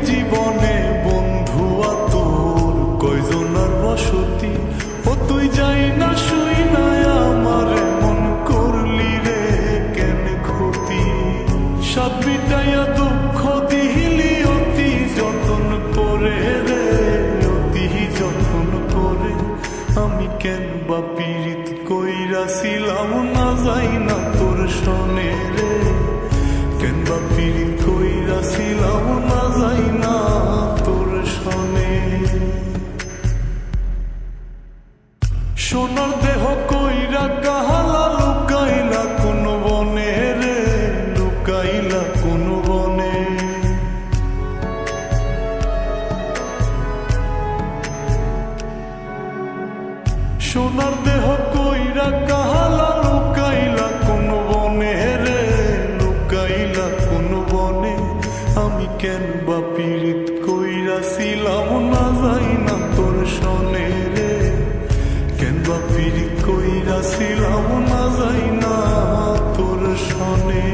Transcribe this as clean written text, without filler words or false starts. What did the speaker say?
জীবনে বন্ধু তোর কয়জনার বসতি, ও তুই যাই না শুই না আমার মন করলি রে কেন ক্ষতি। সব বিটাইয়া দুঃখ দিলি অতি যতন করে রে, অতি যতন করে। আমি কেন বা পীড়িত কইরাছিলাম না যাই না তোর শোনে রে, কেন বা পীড়িত কইরাছিলাম না যাই না তোর শোনে। সোনার দেহ কইরা কাহালা লুকাইলা কোন বনে রে, লুকাইলা কোন বনে। সোনার দেহ কইরা কাহালা লুকাইলা কোন বনে রে, লুকাইলা কোন বনে। আমি কেন বা পীড়িত কইরাছিলাম না যাই না তোর শোনে রে, কেন বা পীড়িত কইরাছিলাম না যাই না তোর শোনে।